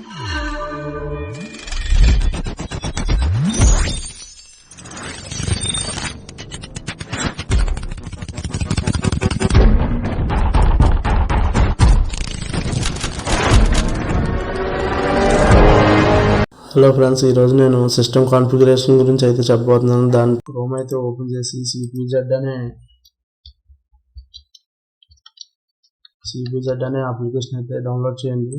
Hello friends, ఈరోజు నేను system configuration గురించి అయితే చెప్పబోతున్నాను. దాని క్రోమ్ అయితే ఓపెన్ చేసి సిపిజెడ్ అనే అప్లికేషన్ అయితే డౌన్లోడ్ చేయండి.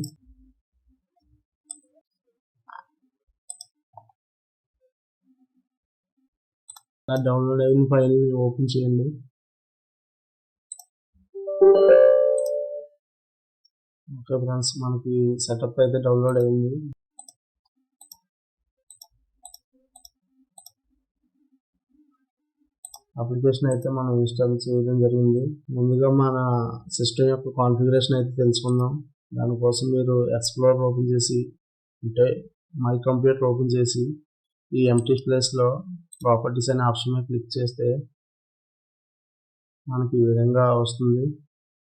ఆ డౌన్లోడ్ అయిన ఫైల్ ఓపెన్ చేయండి. ఓకే ఫ్రెండ్స్, మనకి సెటప్ అయితే డౌన్లోడ్ అయింది. అప్లికేషన్ అయితే మనం ఇన్స్టాల్ చేయడం జరిగింది. ముందుగా మన సిస్టమ్ యొక్క కాన్ఫిగరేషన్ అయితే తెలుసుకుందాం. దానికోసం మీరు ఎక్స్ప్లోరర్ ఓపెన్ చేసి, అంటే మై కంప్యూటర్ ఓపెన్ చేసి, ఈ ఎంటీ ప్లేస్లో ప్రాపర్టీస్ అనే ఆప్షన్ మీద క్లిక్ చేస్తే మనకి ఈ విధంగా వస్తుంది.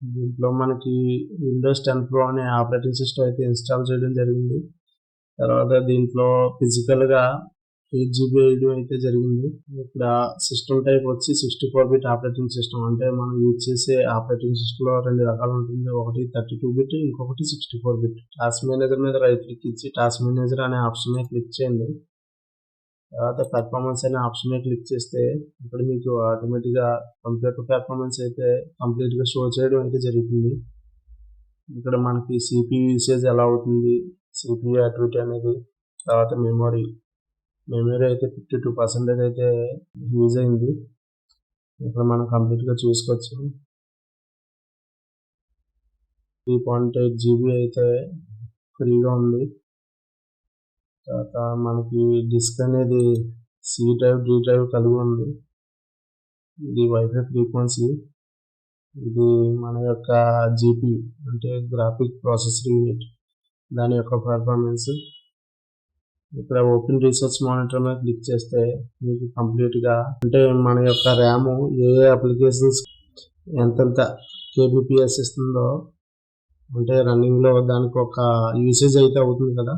దీంట్లో మనకి విండోస్ 10 Pro అనే ఆపరేటింగ్ సిస్టమ్ అయితే ఇన్స్టాల్ చేయడం జరిగింది. తర్వాత దీంట్లో ఫిజికల్గా 8GB వేయడం అయితే జరిగింది. ఇక్కడ సిస్టమ్ టైప్ వచ్చి 64-bit ఆపరేటింగ్ సిస్టమ్. అంటే మనం యూజ్ చేసే ఆపరేటింగ్ సిస్టంలో 2 రకాలు ఉంటుంది. ఒకటి 32-bit, ఇంకొకటి 64-bit. టాస్క్ మేనేజర్ మీద రైట్ క్లిక్ ఇచ్చి టాస్క్ మేనేజర్ అనే ఆప్షన్ మీద క్లిక్ చేయండి. తర్వాత పెర్ఫార్మెన్స్ అనే ఆప్షన్ మీద క్లిక్ చేస్తే ఇక్కడ మీకు ఆటోమేటిక్గా కంప్యూటర్ పెర్ఫార్మెన్స్ అయితే కంప్లీట్గా షో చేయడం అయితే జరుగుతుంది. ఇక్కడ మనకి CPU యూసేజ్ ఎలా అవుతుంది, CPU యాక్టివిటీ అనేది, తర్వాత మెమరీ అయితే 52% అయితే యూజ్ అయింది. ఇక్కడ మనం కంప్లీట్గా చూసుకోవచ్చు. 3.8GB అయితే ఫ్రీగా ఉంది. తర్వాత మనకి డిస్క్ అనేది C డ్రైవ్, D డ్రైవ్ కలిగి ఉంది. ఇది వైఫై ఫ్రీక్వెన్సీ. ఇది మన యొక్క GPU అంటే గ్రాఫిక్ ప్రాసెసర్ యూనిట్, దాని యొక్క పర్ఫార్మెన్స్. ఇక్కడ ఓపెన్ రీసోర్స్ మానిటర్ మీద క్లిక్ చేస్తే మీకు కంప్లీట్గా అంటే మన యొక్క ర్యామ్ ఏ అప్లికేషన్స్ ఎంతెంత KBPS ఇస్తుందో, అంటే రన్నింగ్లో దానికి ఒక యూసేజ్ అయితే అవుతుంది కదా,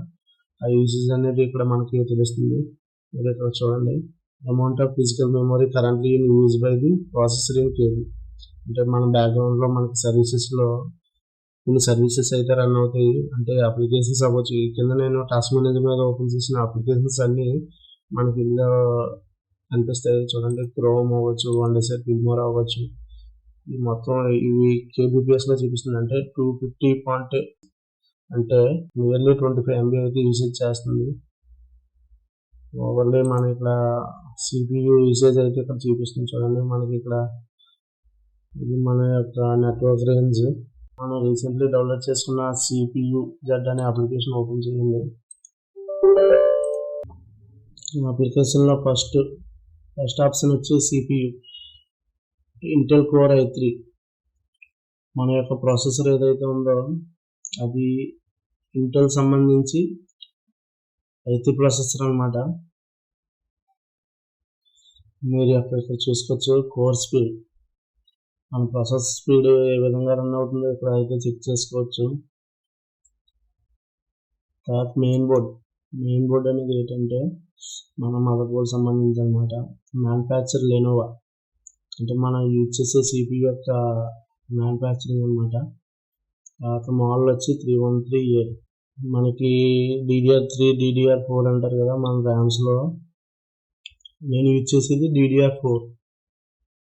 ఆ యూసేజ్ అనేది ఇక్కడ మనకి తెలుస్తుంది. మీరు ఇక్కడ చూడండి, amount of physical memory currently in use by the processor in KB. అంటే మన బ్యాక్గ్రౌండ్లో మనకి సర్వీసెస్లో కొన్ని సర్వీసెస్ అయితే రన్ అవుతాయి. అంటే అప్లికేషన్స్ అవ్వచ్చు. ఈ కింద నేను టాస్క్ మేనేజర్ మీద ఓపెన్ చేసిన అప్లికేషన్స్ అన్నీ మనకి ఇందులో కనిపిస్తాయి. చూడండి, క్రోమ్ అవ్వచ్చు, వండర్సైట్, ఫిల్మోరా అవ్వచ్చు. ఈ మొత్తం ఇవి KBPSలో చూపిస్తుంది. అంటే 250 అంటే నియర్లీ 25 MB అయితే యూసేజ్ చేస్తుంది. ఓవర్లీ మన ఇక్కడ CPU యూసేజ్ అయితే ఇక్కడ చూపిస్తుంది. చూడండి, మనకి ఇక్కడ ఇది మన యొక్క నెట్వర్క్ రేంజ్. మనం రీసెంట్లీ డౌన్లోడ్ చేసుకున్న CPUZ అనే అప్లికేషన్ ఓపెన్ చేయండి. అప్లికేషన్లో ఫస్ట్ ఆప్షన్ వచ్చి CPU ఇంటెల్ కోర్ i3. మన యొక్క ప్రాసెసర్ ఏదైతే ఉందో అది ఇంటెల్ సంబంధించి i3 ప్రాసెసర్ అన్నమాట. మీరు ఇక్కడ చూసుకోవచ్చు కోర్ స్పీడ్, మన ప్రాసెస్ స్పీడ్ ఏ విధంగా రన్ అవుతుందో ఇక్కడ అయితే చెక్ చేసుకోవచ్చు. తర్వాత మెయిన్ బోర్డ్ అనేది ఏంటంటే మన మదర్ బోర్డ్ సంబంధించి అనమాట. మ్యానుఫ్యాక్చర్ లెనోవా, అంటే మనం యూజ్ చేసే CPU యొక్క మ్యానుఫ్యాక్చరింగ్ అనమాట. తర్వాత మోడల్ వచ్చి 3138. మనకి DDR3, DDR4 అంటారు కదా మన ర్యామ్స్లో. నేను యూజ్ చేసేది DDR4.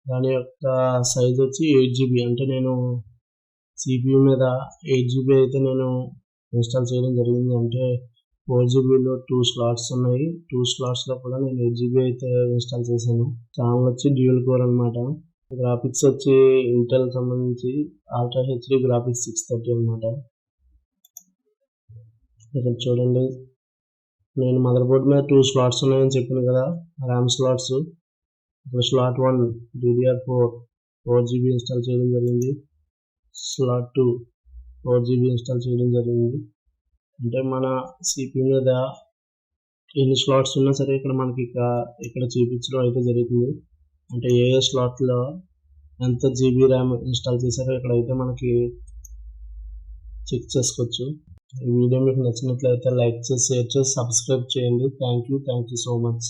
దాని యొక్క సైజ్ వచ్చి 8GB. అంటే నేను CPU మీద 8GB అయితే నేను ఇన్స్టాల్ చేయడం జరిగింది. అంటే 4GBలో 2 స్లాట్స్ ఉన్నాయి. 2 స్లాట్స్లో కూడా నేను 8GB అయితే ఇన్స్టాల్ చేశాను. ఛానల్ వచ్చి డ్యూయల్ కోర్ అనమాట. గ్రాఫిక్స్ వచ్చి ఇంటెల్ సంబంధించి అల్ట్రా HD గ్రాఫిక్స్ 630 అనమాట. ఇక్కడ చూడండి, నేను మదర్ బోర్డ్ మీద 2 స్లాట్స్ ఉన్నాయని చెప్పాను కదా, ర్యామ్ స్లాట్స్. ఇప్పుడు స్లాట్ 1 DDR4 4GB ఇన్స్టాల్ చేయడం జరిగింది. స్లాట్ 2 4GB ఇన్స్టాల్ చేయడం జరిగింది. అంటే మన CPU మీద ఎన్ని స్లాట్స్ ఉన్నా సరే ఇక్కడ మనకి ఇక్కడ చూపించడం అయితే జరుగుతుంది. అంటే ఏ స్లాట్లో ఎంత GB ర్యామ్ ఇన్స్టాల్ చేశారో ఇక్కడ అయితే మనకి చెక్ చేసుకోవచ్చు. ఈ వీడియో మీకు నచ్చినట్లయితే లైక్ చేసి షేర్ చేసి సబ్స్క్రైబ్ చేయండి. Thank you so much.